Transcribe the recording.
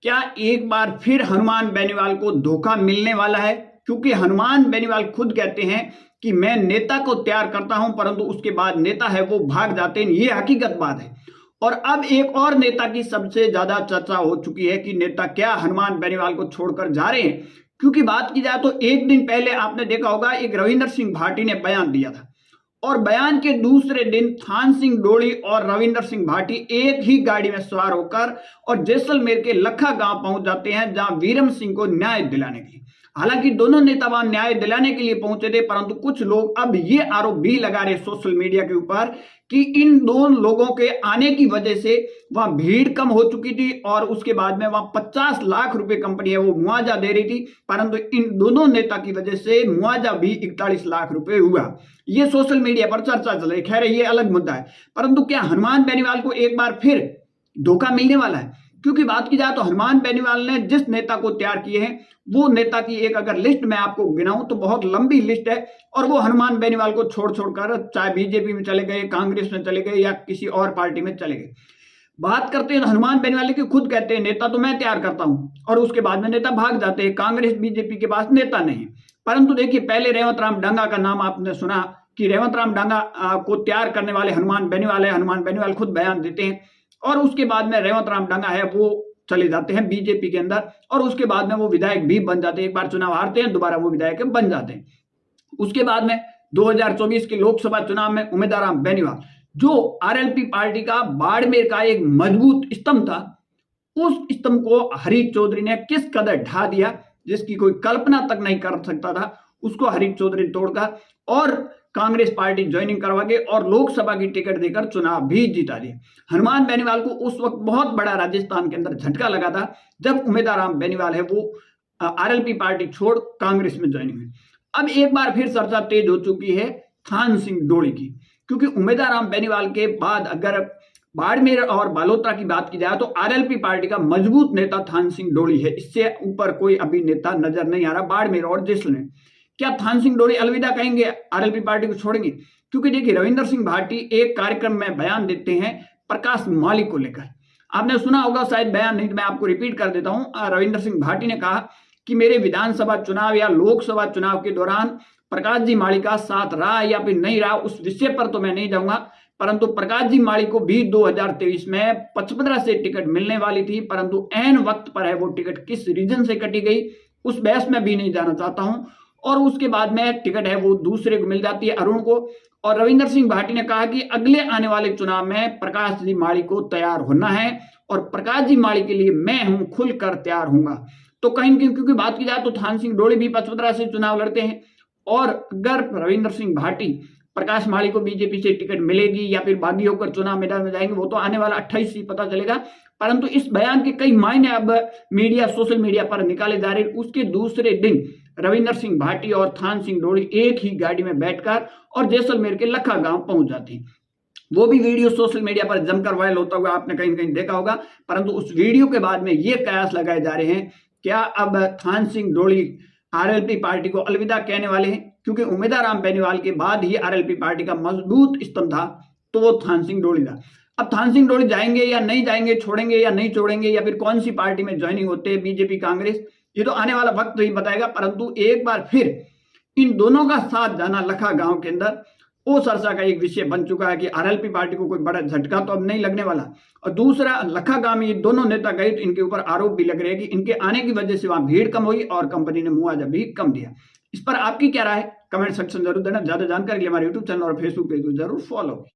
क्या एक बार फिर हनुमान बेनीवाल को धोखा मिलने वाला है? क्योंकि हनुमान बेनीवाल खुद कहते हैं कि मैं नेता को तैयार करता हूं, परंतु उसके बाद नेता है वो भाग जाते हैं। ये हकीकत बात है। और अब एक और नेता की सबसे ज्यादा चर्चा हो चुकी है कि नेता क्या हनुमान बेनीवाल को छोड़कर जा रहे हैं। क्योंकि बात की जाए तो एक दिन पहले आपने देखा होगा, एक रविंदर सिंह भाटी ने बयान दिया था और बयान के दूसरे दिन थान सिंह डोली और रविंदर सिंह भाटी एक ही गाड़ी में सवार होकर और जैसलमेर के लखा गांव पहुंच जाते हैं, जहां वीरम सिंह को न्याय दिलाने के लिए। हालांकि दोनों नेता वहां न्याय दिलाने के लिए पहुंचे थे, परंतु कुछ लोग अब ये आरोप भी लगा रहे सोशल मीडिया के ऊपर कि इन दोनों लोगों के आने की वजह से वहां भीड़ कम हो चुकी थी और उसके बाद में वहां 50 लाख रुपए कंपनी है वो मुआवजा दे रही थी, परंतु इन दोनों नेता की वजह से मुआवजा भी 41 लाख रुपए हुआ। ये सोशल मीडिया पर चर्चा चल रही। खैर ये अलग मुद्दा है, परंतु क्या हनुमान बेनीवाल को एक बार फिर धोखा मिलने वाला है? क्योंकि बात की जाए तो हनुमान बेनीवाल ने जिस नेता को तैयार किए हैं वो नेता की एक अगर लिस्ट मैं आपको गिनाऊं तो बहुत लंबी लिस्ट है, और वो हनुमान बेनीवाल को छोड़ छोड़कर चाहे बीजेपी में चले गए, कांग्रेस में चले गए या किसी और पार्टी में चले गए। बात करते हैं हनुमान बेनीवाल की, खुद कहते हैं नेता तो मैं तैयार करता हूं, और उसके बाद में नेता भाग जाते हैं। कांग्रेस बीजेपी के पास नेता नहीं। परंतु देखिए, पहले रेवंत राम डंगा का नाम आपने सुना कि रेवंत राम डंगा को तैयार करने वाले हनुमान बेनीवाल है। हनुमान बेनीवाल खुद बयान देते हैं और उसके बाद में रेवंत राम डंगा है वो चले जाते हैं बीजेपी के अंदर, और उसके बाद में वो विधायक भी बन जाते हैं। एक बार चुनाव हारते हैं, दोबारा वो विधायक बन जाते हैं। उसके बाद में 2024 के लोकसभा चुनाव में उम्मीदवार राम बेनीवाल, जो आरएलपी पार्टी का बाड़मेर का एक मजबूत स्तंभ था, उस स्तंभ को हरीश चौधरी ने किस कदर ढा दिया जिसकी कोई कल्पना तक नहीं कर सकता था। उसको हरीश चौधरी तोड़कर और कांग्रेस पार्टी ज्वाइनिंग करवा के और लोकसभा की टिकट देकर चुनाव भी जिता दिए। हनुमान बेनीवाल को उस वक्त बहुत बड़ा राजस्थान के अंदर झटका लगा था जब उम्मीदवार राम बेनीवाल है वो आरएलपी पार्टी छोड़ कांग्रेस में ज्वाइनिंग हुई। अब एक बार फिर चर्चा तेज हो चुकी है थान सिंह डोली की, क्योंकि उम्मीदवार राम बेनीवाल के बाद अगर बाड़मेर और बालोतरा की बात की जाए तो आरएलपी पार्टी का मजबूत नेता थान सिंह डोली है। इससे ऊपर कोई अभी नेता नजर नहीं आ रहा बाड़मेर और जैसलमेर। क्या थान सिंह डोली अलविदा कहेंगे, आरएलपी पार्टी को छोड़ेंगे? क्योंकि देखिए, रविंदर सिंह भाटी एक कार्यक्रम में बयान देते हैं प्रकाश मालिक को लेकर। आपने सुना होगा शायद, बयान नहीं तो मैं आपको रिपीट कर देता हूं। रविंदर सिंह भाटी ने कहा कि मेरे विधानसभा चुनाव या लोकसभा चुनाव के दौरान प्रकाश जी माली का साथ रहा या फिर नहीं रहा, उस विषय पर तो मैं नहीं जाऊंगा, परंतु प्रकाश जी माली को भी 2023 में 15 से टिकट मिलने वाली थी, परंतु ऐन वक्त पर है वो टिकट किस रीजन से कटी गई उस बहस में भी नहीं जाना चाहता हूं। और उसके बाद में टिकट है वो दूसरे को मिल जाती है, अरुण को। और रविंदर सिंह भाटी ने कहा कि अगले आने वाले चुनाव में प्रकाश जी माली को तैयार होना है और प्रकाश जी माली के लिए मैं हूं खुलकर तैयार हूंगा। तो कहीं क्योंकि बात की जाए तो थान सिंह डोली भी 15 से चुनाव लड़ते हैं, और अगर रविंदर सिंह भाटी प्रकाश माली को बीजेपी से टिकट मिलेगी या फिर बागी होकर चुनाव मैदान में जाएंगे वो तो आने वाला 28 से पता चलेगा। परंतु इस बयान के कई मायने अब मीडिया सोशल मीडिया पर निकाले जा रहे हैं। उसके दूसरे दिन रविंदर सिंह भाटी और थान सिंह डोली एक ही गाड़ी में बैठकर और जैसलमेर के लखा गांव पहुंच जाते हैं। वो भी वीडियो सोशल मीडिया पर जमकर वायरल होता हुआ आपने कहीं कहीं देखा होगा। परंतु उस वीडियो के बाद में ये कयास लगाए जा रहे हैं, क्या अब थान सिंह डोली आरएलपी पार्टी को अलविदा कहने वाले हैं? क्योंकि उम्मीदवार राम बेनीवाल के बाद ही आरएलपी पार्टी का मजबूत स्तंभ था तो वो थान सिंह डोली था। अब थान सिंह डोली जाएंगे या नहीं जाएंगे, छोड़ेंगे या नहीं छोड़ेंगे, या फिर कौन सी पार्टी में ज्वाइनिंग होते हैं, बीजेपी कांग्रेस, ये तो आने वाला वक्त ही बताएगा। परंतु एक बार फिर इन दोनों का साथ जाना लखा गांव के अंदर वो चर्चा का एक विषय बन चुका है कि आरएलपी पार्टी को कोई बड़ा झटका तो अब नहीं लगने वाला। और दूसरा, लखा गांव में ये दोनों नेता गए तो इनके ऊपर आरोप भी लग रहे हैं कि इनके आने की वजह से वहां भीड़ कम हुई और कंपनी ने मुआवजा भी कम दिया। इस पर आपकी क्या राय है? कमेंट सेक्शन जरूर देना। ज्यादा जानकारी के लिए हमारे यूट्यूब चैनल और फेसबुक पेज को जरूर फॉलो।